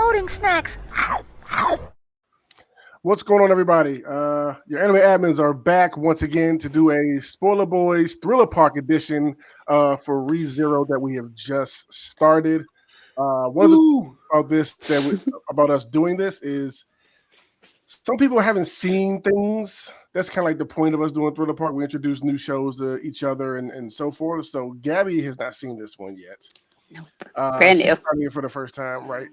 floating snacks. What's going on, everybody? Your anime admins are back once again to do a Spoiler Boys Thriller Park edition for ReZero that we have just started. One of the things about about us doing this is some people haven't seen things. That's kind of like the point of us doing Thriller Park. We introduce new shows to each other and so forth. So Gabby has not seen this one yet. Nope. Brand She's new. starting it for the first time, right?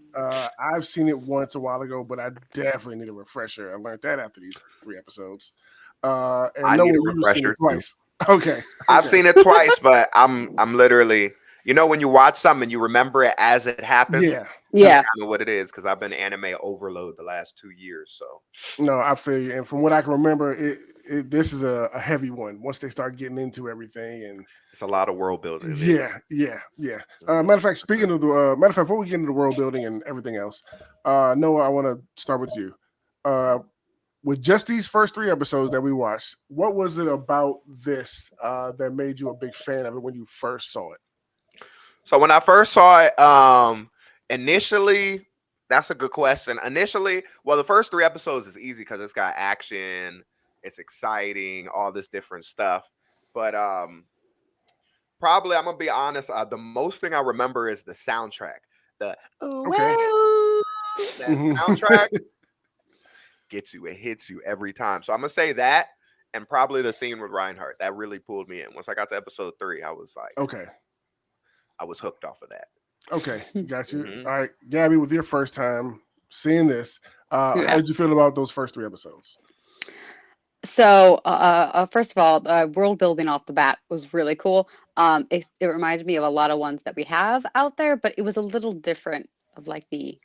I've seen it once a while ago, but I definitely need a refresher. I learned that after these 3 episodes. And I no need a one you've seen refresher, it twice. Okay. I've seen it twice, but I'm literally, when you watch something and you remember it as it happens. Yeah. Yeah. That's kind of what it is, because I've been anime overload the last 2 years. So No, I feel you. And from what I can remember, this is a heavy one once they start getting into everything. And it's a lot of world building. Yeah. Matter of fact, speaking of before we get into the world building and everything else, Noah, I want to start with you. With just these first 3 episodes that we watched, what was it about this that made you a big fan of it when you first saw it? So when I first saw it, initially, that's a good question. Initially, well, the first 3 episodes is easy because it's got action, it's exciting, all this different stuff. But probably, I'm gonna be honest, the most thing I remember is the soundtrack. The soundtrack gets you, it hits you every time. So I'm gonna say that, and probably the scene with Reinhardt that really pulled me in. Once I got to episode 3, I was like, okay, I was hooked off of that. Okay, got you. Mhm. All right, Gabby, with your first time seeing this, how did you feel about those first 3 episodes? So, first of all, the world building off the bat was really cool. It reminded me of a lot of ones that we have out there, but it was a little different of like the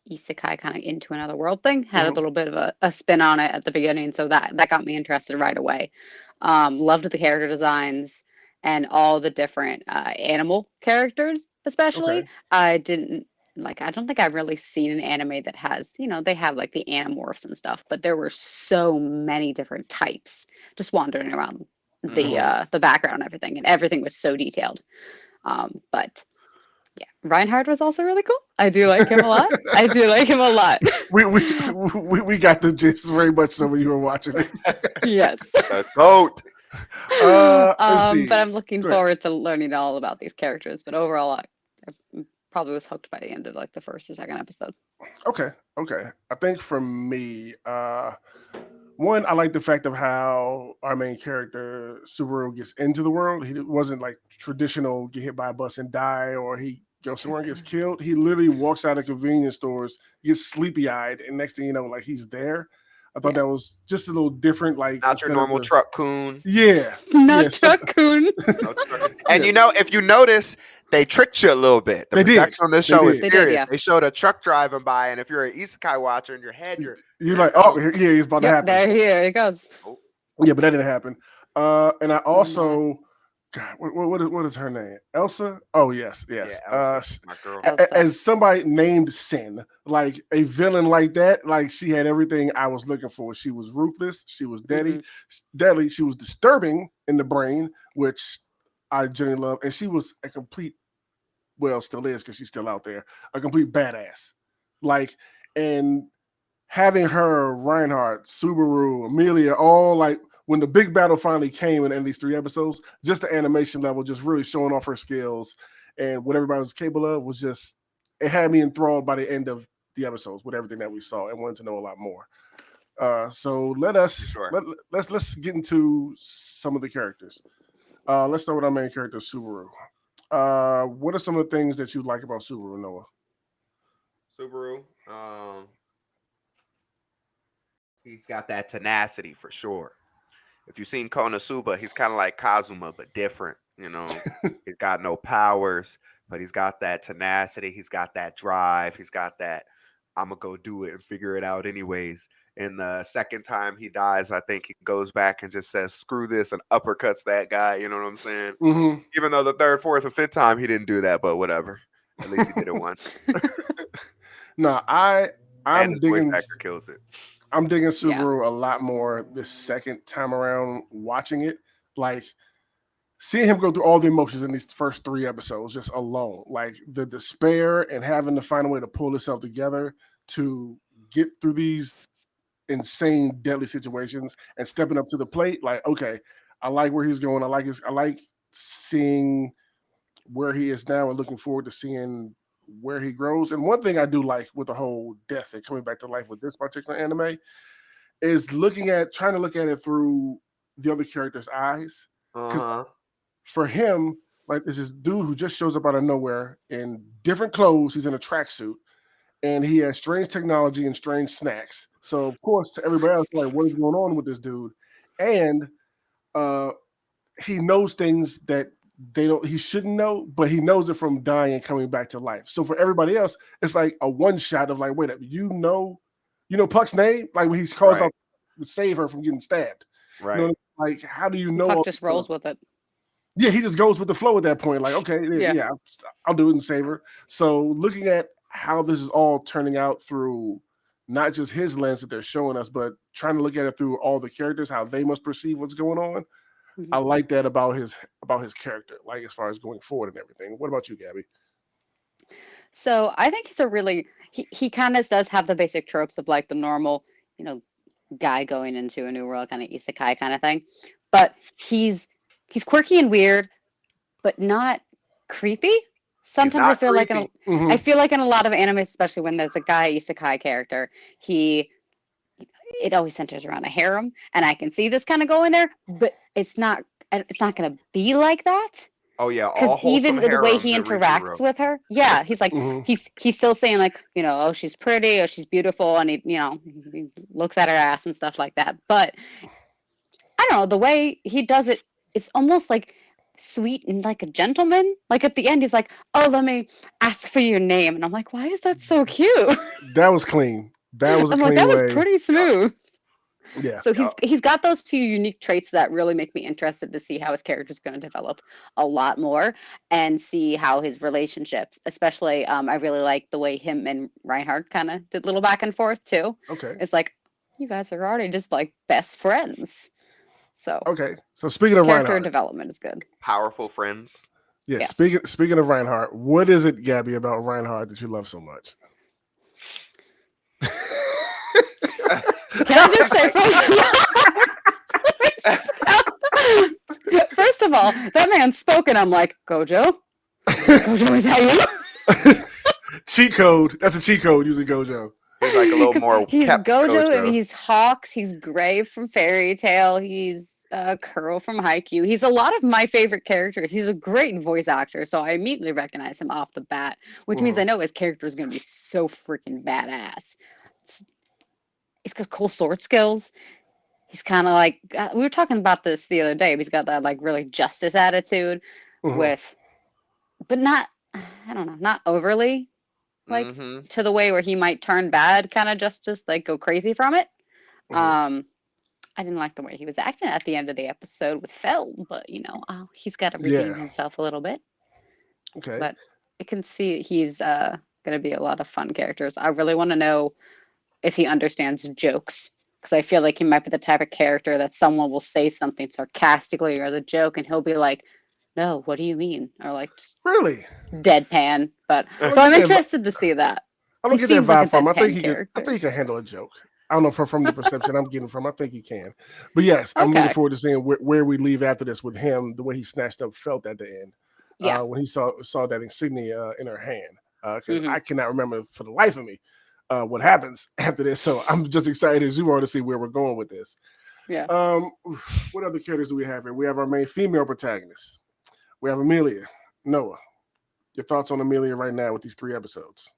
isekai kind of into another world thing. Had a little bit of a spin on it at the beginning, so that got me interested right away. Loved the character designs and all the different animal characters, especially. Okay. I don't think I've really seen an anime that has, they have like the animorphs and stuff, but there were so many different types just wandering around the background and everything was so detailed. But yeah, Reinhardt was also really cool. I do like him a lot. We got the gist very much so when you were watching it. Yes. The goat. But I'm looking forward to learning all about these characters. But overall, I probably was hooked by the end of like the first or second episode. Okay. I think for me, one, I like the fact of how our main character Subaru gets into the world. He wasn't like traditional get hit by a bus and die, or he goes somewhere and gets killed. He literally walks out of convenience stores, gets sleepy eyed, and next thing you know, like he's there. I thought that was just a little different. Like not your normal truck coon. Yeah, not truck coon. And if you notice, they tricked you a little bit. The projection on this show is serious. They showed a truck driving by, and if you're an isekai watcher in your head, you're like, oh, yeah, it's about to happen. Here it goes. Yeah, but that didn't happen. And I also, God, what is her name? Elsa? Oh, yes. Yeah, Elsa, my girl. As somebody named Sin, like a villain like that, like she had everything I was looking for. She was ruthless. She was deadly. She was disturbing in the brain, which I genuinely love. And she was a complete, well, still is because she's still out there, a complete badass. Like, and having her, Reinhardt, Subaru, Amelia, all like, when the big battle finally came in these 3 episodes, just the animation level, just really showing off her skills and what everybody was capable of was just, it had me enthralled by the end of the episodes with everything that we saw and wanted to know a lot more. So let's get into some of the characters. Let's start with our main character, Subaru. What are some of the things that you like about Subaru, Noah? Subaru, he's got that tenacity for sure. If you've seen Konosuba, he's kind of like Kazuma, but different. He's got no powers, but he's got that tenacity. He's got that drive. He's got that, I'm going to go do it and figure it out anyways. And the second time he dies, I think he goes back and just says, screw this, and uppercuts that guy. You know what I'm saying? Mm-hmm. Even though the third, fourth, and fifth time he didn't do that, but whatever. At least he did it once. No, I'm his digging. Voice actor kills it. I'm digging Subaru a lot more this second time around watching it. Like, seeing him go through all the emotions in these first 3 episodes just alone, like the despair and having to find a way to pull himself together to get through these insane deadly situations and stepping up to the plate. Like, okay, I like where he's going. I like seeing where he is now and looking forward to seeing where he grows. And one thing I do like with the whole death and coming back to life with this particular anime is trying to look at it through the other character's eyes. For him, like, there's this dude who just shows up out of nowhere in different clothes. He's in a tracksuit and he has strange technology and strange snacks. So of course, to everybody else, like, what is going on with this dude? And he knows things that he shouldn't know, but he knows it from dying and coming back to life. So for everybody else, it's like a one shot of like, wait up, you know Puck's name? Like when he calls out to save her from getting stabbed. Right. You know, like, how do you know? Puck just rolls with it. Yeah, he just goes with the flow at that point. Like, okay, yeah, I'll do it and save her. So looking at how this is all turning out through not just his lens that they're showing us, but trying to look at it through all the characters, how they must perceive what's going on. Mm-hmm. I like that about his character, like as far as going forward and everything. What about you, Gabby? So I think he's a really he kind of does have the basic tropes of like the normal, guy going into a new world kind of isekai kind of thing, but he's quirky and weird, but not creepy. Sometimes I feel creepy. I feel like in a lot of anime, especially when there's a guy isekai character, it always centers around a harem, and I can see this kind of going there, but it's not going to be like that. Oh yeah, because even the way he interacts with her, he's like he's still saying like, oh, she's pretty or she's beautiful, and he looks at her ass and stuff like that. But I don't know, the way he does it, it's almost like sweet and like a gentleman. Like at the end, he's like, "Oh, let me ask for your name," and I'm like, "Why is that so cute?" That was clean. That was a clean that way. was pretty smooth. Yeah. So he's got those few unique traits that really make me interested to see how his character is going to develop a lot more and see how his relationships, especially I really like the way him and Reinhardt kind of did a little back and forth too. Okay. It's like, you guys are already just like best friends. So okay. So speaking of character Reinhardt, development is good. Powerful friends. Yeah. Yes. Speaking of Reinhardt, what is it, Gabby, about Reinhardt that you love so much? Can I just say first of all, that man's spoken. I'm like, Gojo? Gojo, is that you? Cheat code. That's a cheat code using Gojo. He's like a little more he's kept Gojo, and he's Hawks, he's Gray from Fairy Tail, he's Kuro from Haikyuu. He's a lot of my favorite characters. He's a great voice actor, so I immediately recognize him off the bat, which means I know his character is going to be so freaking badass. He's got cool sword skills. He's kind of like, we were talking about this the other day, but he's got that like really justice attitude but not, I don't know, not overly like to the way where he might turn bad kind of justice, like go crazy from it. I didn't like the way he was acting at the end of the episode with Fel, but he's got to redeem himself a little bit. Okay. But I can see he's going to be a lot of fun characters. I really want to know if he understands jokes, because I feel like he might be the type of character that someone will say something sarcastically or the joke, and he'll be like, "No, what do you mean?" Or like, just really deadpan. But so I'm interested to see that. I don't get that vibe from him. I think he can handle a joke. I don't know from the perception I'm getting from. I think he can. But yes, I'm looking forward to seeing where we leave after this with him. The way he snatched up Felt at the end. Yeah. When he saw that insignia in her hand. Because I cannot remember for the life of me what happens after this. So I'm just excited as you are to see where we're going with this. Yeah. What other characters do we have here? We have our main female protagonist. We have Emilia. Noah, your thoughts on Emilia right now with these 3 episodes?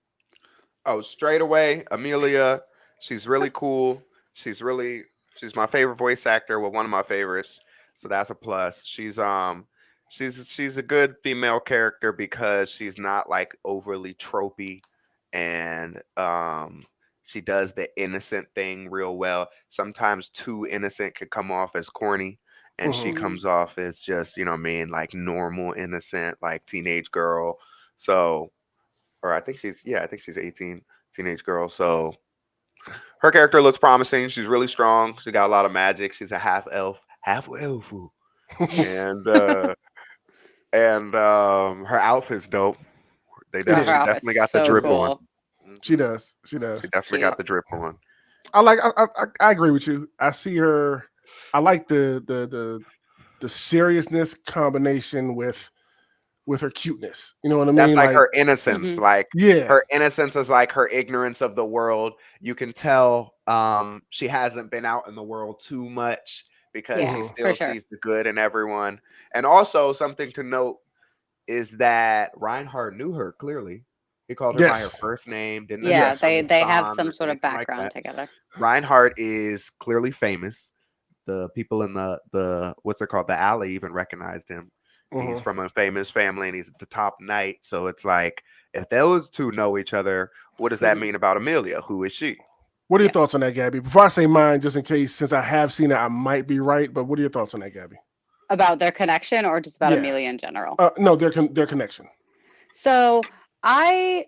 Oh, straight away, Emilia. She's really cool. She's my favorite voice actor. Well, one of my favorites. So that's a plus. She's a good female character because she's not like overly tropey, and she does the innocent thing real well. Sometimes too innocent can come off as corny, and she comes off as just, like normal innocent, like teenage girl. So, or I think she's 18, teenage girl. So her character looks promising. She's really strong. She got a lot of magic. She's a half elf, and and her outfit's dope. They It Oh, her she is. definitely outfit's got the so It drip is. on. cool. She Mhm. does. She She does. definitely Cute. got the drip on. I agree with you. I see her. I like the seriousness combination with her cuteness. You know what I That's mean? like Like, her innocence. Hmm. Like yeah, her innocence is like her ignorance of the world. You can tell she hasn't been out in the world too much because Yeah, she hmm for still sure. sees the good in everyone. And also something to note is that Reinhardt knew her clearly. He called her by her yes, first name, didn't Yeah, address her yes. they with they have San some or sort of anything like background that. together. Reinhardt is clearly famous. The people in the what's it called? The alley even recognized him. He's hmm from a famous family and he's the top knight. So it's like if those two know each other, what does that Hmm. mean about Amelia? Who is she? What are your Yeah. thoughts on that, Gabby? Before I say mine, just in case, since I have seen it, I might be right. But what are your thoughts on that, Gabby? About their connection or just about Yeah. Amelia in general? No, their connection. So I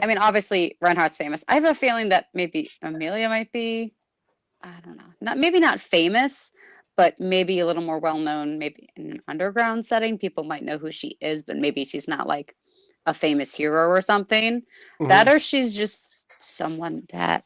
I mean, obviously Reinhardt's famous. I have a feeling that maybe Amelia might be, I don't know, not maybe not famous, but maybe a little more well known. Maybe in an underground setting, people might know who she is, but maybe she's not like a famous hero or something. That hmm or she's just someone that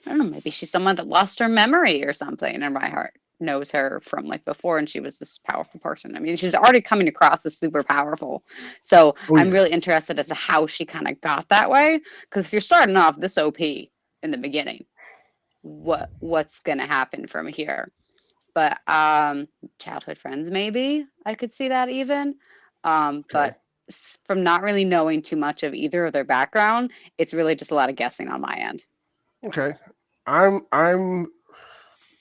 I don't know. Maybe she's someone that lost her memory or something, and Reinhardt knows her from like before, and she was this powerful person. I mean, she's already coming across as super powerful. So Oh I'm yeah. really interested as to how she kind of got that way. Because if you're starting off this OP in the beginning, what's gonna happen from here? But childhood friends, maybe I could see that even. Okay. But from not really knowing too much of either of their background, it's really just a lot of guessing on my end. Okay. I'm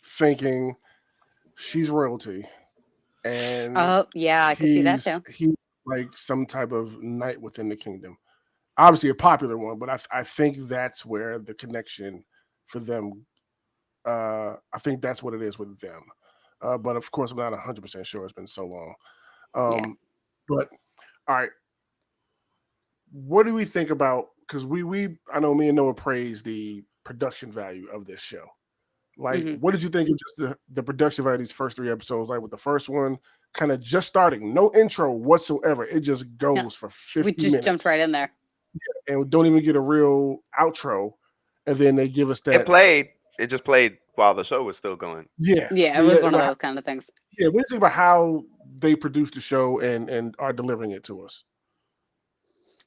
thinking she's royalty, and Oh, yeah, I could see that too. he's like some type of knight within the kingdom. Obviously, a popular one, but I think that's where the connection for them. I think that's what it is with them. But of course, I'm not 100% sure. It's been so long. Yeah. Um, but all right, what do we think about? Because we I know me and Noah praised the production value of this show. Like, Hmm. what did you think of just the production value of these first three episodes? Like with the first one, kind of just starting, no intro whatsoever. It just Yeah. goes for We 50 just jumped minutes right in there. and we don't even get a real outro. And then they give us It that, played. It just played while the show was still going. yeah, Yeah, it was yeah. one of those kind of things. Yeah, what do you think about how they produce the show and are delivering it to us?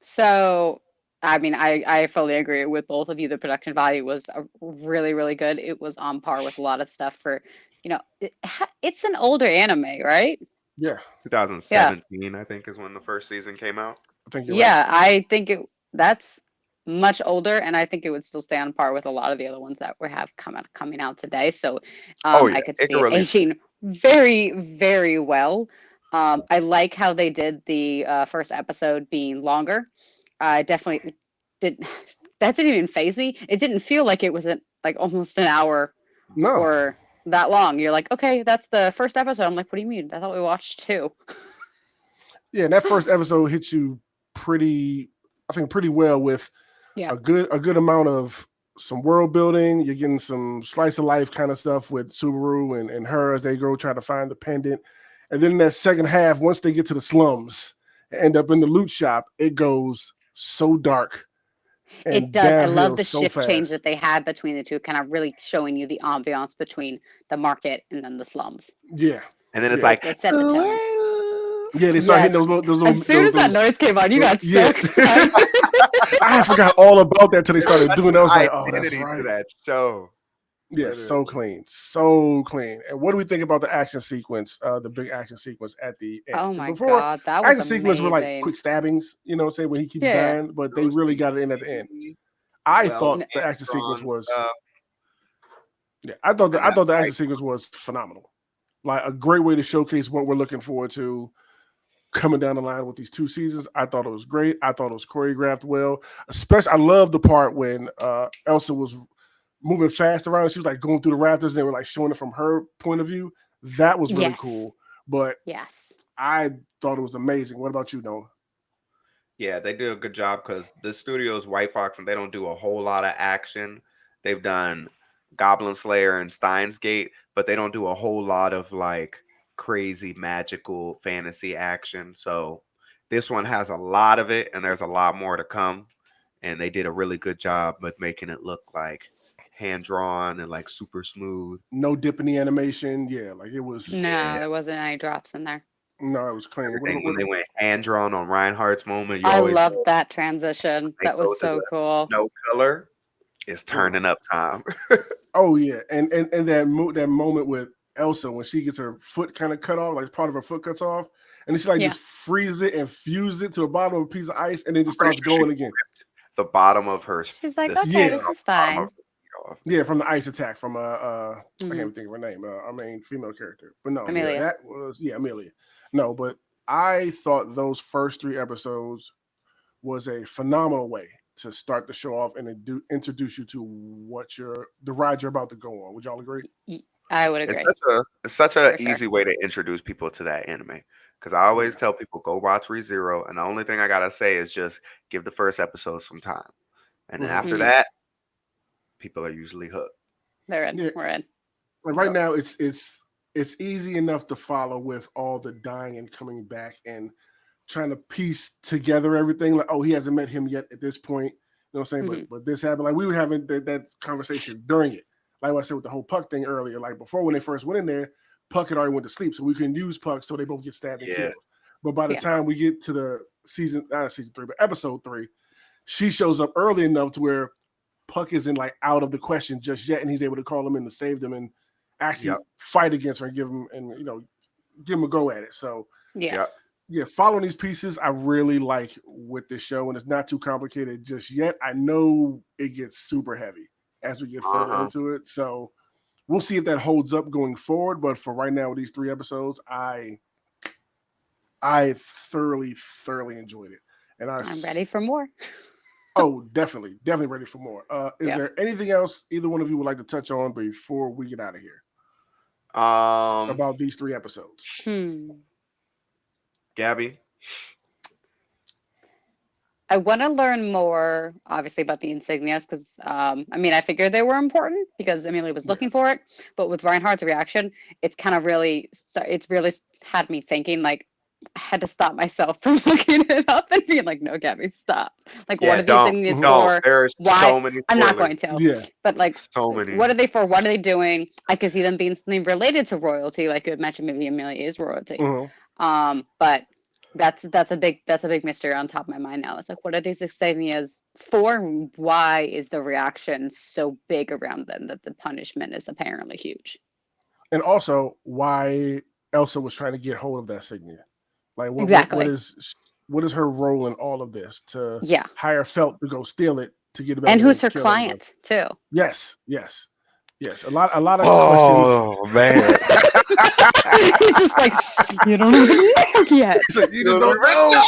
So, I mean, I fully agree with both of you. The production value was really, really good. It was on par with a lot of stuff for, it's an older anime, right? Yeah, Yeah. 2017, I think, is when the first season came out. I think you're right. Yeah, I think that's much older, and I think it would still stay on par with a lot of the other ones that we have coming out today. So, Oh yeah, I could it see could it release. aging very, very well. I like how they did the first episode being longer. I definitely did. That didn't even phase me. It didn't feel like it was like almost an hour No, or that long. You're like, okay, that's the first episode. I'm like, what do you mean? I thought we watched two. yeah, and that first episode hits you pretty, I think, pretty well with Yeah. a good amount of some world building. You're getting some slice of life kind of stuff with Subaru and her as they go try to find the pendant. And then in that second half, once they get to the slums, end up in the loot shop, it goes so dark It and does. I love downhill the so shift change fast. that they had between the two, kind of really showing you the ambiance between the market and then the slums. Yeah, And then it's yeah, like, It set the tone. yeah. They start hitting Yes. As soon as that those noise came on, you those got so yeah. excited. I forgot all about that till they there's started such doing that. I was an like, oh, that's identity to right. that show. Yeah, so Literally. clean, so clean. And what do we think about the action sequence, the big action sequence at the end? Oh Because my before, God, that was action sequence were like amazing. quick stabbings, you know, say when he keeps Yeah, yeah. dying, but they No really got it in at the end. CG, I well thought N- the action sequence drawn was, stuff, yeah, and I that's thought the like action sequence was phenomenal. Like a great way to showcase what we're looking forward to coming down the line with these two seasons. I thought it was great. I thought it was choreographed well. Especially, I love the part when Elsa was moving fast around. She was like going through the rafters. And they were like showing it from her point of view. That was really yes, cool. But yes. I thought it was amazing. What about you, Noah? yeah, they do a good job because the studio is White Fox and they don't do a whole lot of action. They've done Goblin Slayer and Steins Gate, but they don't do a whole lot of like crazy magical fantasy action. So this one has a lot of it, and there's a lot more to come. And they did a really good job with making it look like hand drawn and like super smooth. No dip in the animation. Yeah, like it was. No, there wasn't any drops in there. No, it was clean. Everything when they went hand drawn on Reinhardt's moment, you I always loved know that transition. they That go was to so the cool. no color. It's turning up time. Oh yeah, and that moment with Elsa when she gets her foot kind of cut off, like part of her foot cuts off, and then she like Yeah. just freezes it and fuses it to the bottom of a piece of ice, and then just Pretty starts sure she going again. ripped the bottom of her. She's like, the okay, Yeah. this is bottom fine. of her feet off. Yeah, from the ice attack from I Mhm. can't even think of her name. Our main female character, but no, Amelia. that was Amelia. No, but I thought those first 3 episodes was a phenomenal way to start the show off and introduce you to the ride you're about to go on. Would y'all agree? I would It's agree. such a For sure. easy way to introduce people to that anime. Because I always tell people go watch ReZero, and the only thing I gotta say is just give the first episode some time, and then after Mhm. that, people are usually hooked. They're in. Yeah. We're in. Like right now, it's easy enough to follow with all the dying and coming back and trying to piece together everything. Like, oh, he hasn't met him yet at this point. You know what I'm saying? But this happened. Like we were having that conversation during it. Like what I said with the whole Puck thing earlier. Like before when they first went in there, Puck had already went to sleep, so we couldn't use Puck, so they both get stabbed and Yeah. killed. But by the Yeah. time we get to the not season 3, but episode 3, she shows up early enough to where Puck isn't like out of the question just yet, and he's able to call them in to save them and actually fight against her and give him a go at it. So Yeah. following these pieces, I really like with this show, and it's not too complicated just yet. I know it gets super heavy as we get further into it, so we'll see if that holds up going forward. But for right now, with these 3 episodes, I thoroughly enjoyed it, and I'm ready for more. Oh, definitely ready for more. Is there anything else either one of you would like to touch on before we get out of here about these 3 episodes? Gabby, I want to learn more, obviously, about the insignias because, I figured they were important because Amelia was looking for it. But with Reinhardt's reaction, it's kind of really had me thinking. Like, I had to stop myself from looking it up and being like, "No, Gabby, stop!" Like, what are these insignias for? There's Why? so many. I'm not going to. Yeah, but like, so many. What are they for? What are they doing? I could see them being something related to royalty, like you had mentioned. Maybe Amelia is royalty. But that's a big mystery on top of my mind now. It's like, what are these insignias for? Why is the reaction so big around them that the punishment is apparently huge? And also, why Elsa was trying to get hold of that insignia? Like, what is her role in all of this? To hire Felt to go steal it to get it back. And who's her client too? Yes. A lot of questions. Oh man, he's just like, you don't even know yet. You just don't know.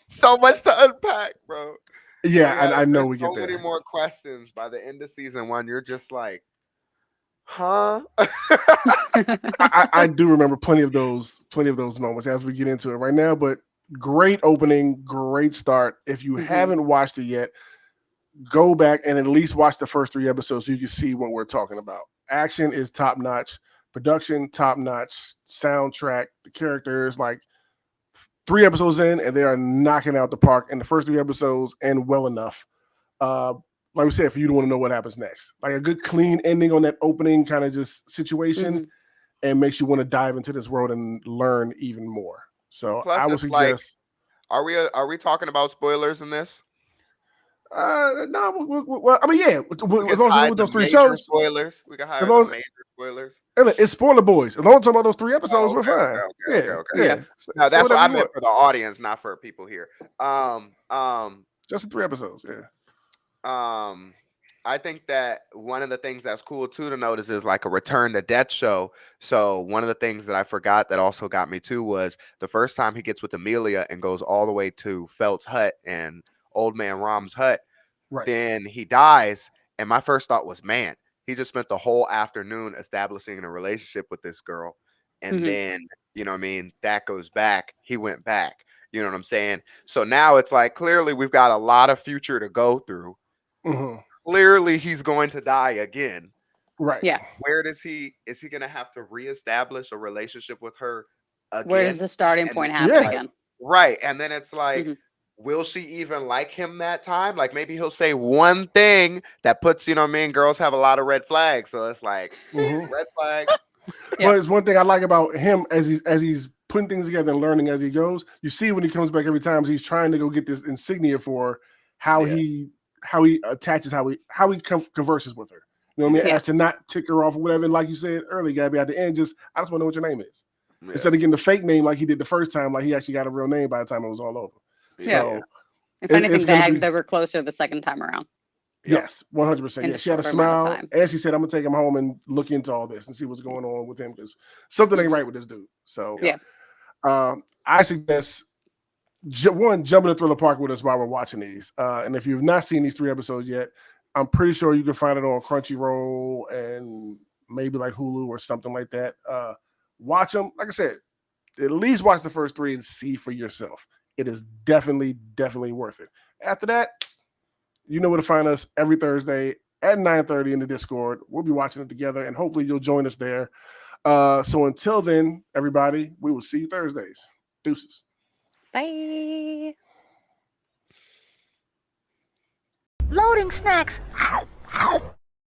So much to unpack, bro. Yeah, I know we get so there. many more questions by the end of season 1. You're just like, huh? I do remember plenty of those moments as we get into it right now. But great opening, great start. If you haven't watched it yet, go back and at least watch the first 3 episodes so you can see what we're talking about. Action is top notch, production top notch, soundtrack, the characters. Like 3 episodes in, and they are knocking out the park. And the first 3 episodes end well enough. Like we said, for you to want to know what happens next. Like a good clean ending on that opening kind of just situation and makes you want to dive into this world and learn even more. So plus, I would suggest. Like, are we talking about spoilers in this? No. Well, I mean, yeah. With those 3 shows, spoilers. We can hire the major spoilers. It's spoiler boys. As long as we're talking about those 3 episodes, we're fine. Okay. No, that's what I meant for the audience, not for people here. Just the 3 episodes. Yeah. I think that one of the things that's cool too to notice is like a return to death show. So one of the things that I forgot that also got me too was the first time he gets with Amelia and goes all the way to Felt's hut and Old Man Rom's hut. Right. Then he dies, and my first thought was, man, he just spent the whole afternoon establishing a relationship with this girl, and then that goes back. He went back. You know what I'm saying? So now it's like clearly we've got a lot of future to go through. Clearly he's going to die again. Right. Yeah. Where is he gonna have to reestablish a relationship with her Where does again? the starting And point Yeah. happen Like, again? right. And then it's like, Mhm. will she even like him that time? Like maybe he'll say one thing that puts, you know what I mean? Girls have a lot of red flags. So it's like mhm. red flag. Yeah. But it's one thing I like about him as he's putting things together and learning as he goes. You see when he comes back every time, he's trying to go get this insignia for how Yeah. he attaches, how he converses with her. You know what I mean? Yeah. As to not tick her off or whatever. And like you said earlier, Gabby, at the end, I just want to know what your name is. Yeah. Instead of getting the fake name like he did the first time, like he actually got a real name by the time it was all over. Yeah. So If anything, it's gonna be they were closer the second time around. Yep. yes, 100%. In Yeah, a she had a shorter amount of smile, time. and she said, "I'm gonna take him home and look into all this and see what's going on with him because something ain't right with this dude." So Yeah. I suggest one, jump in the Thriller Park with us while we're watching these. And if you've not seen these 3 episodes yet, I'm pretty sure you can find it on Crunchyroll and maybe like Hulu or something like that. Watch them. Like I said, at least watch the first 3 and see for yourself. It is definitely worth it. After that, you know where to find us every Thursday at 9:30 in the Discord. We'll be watching it together, and hopefully you'll join us there. So until then, everybody, we will see you Thursdays. Deuces. Bye. Loading snacks.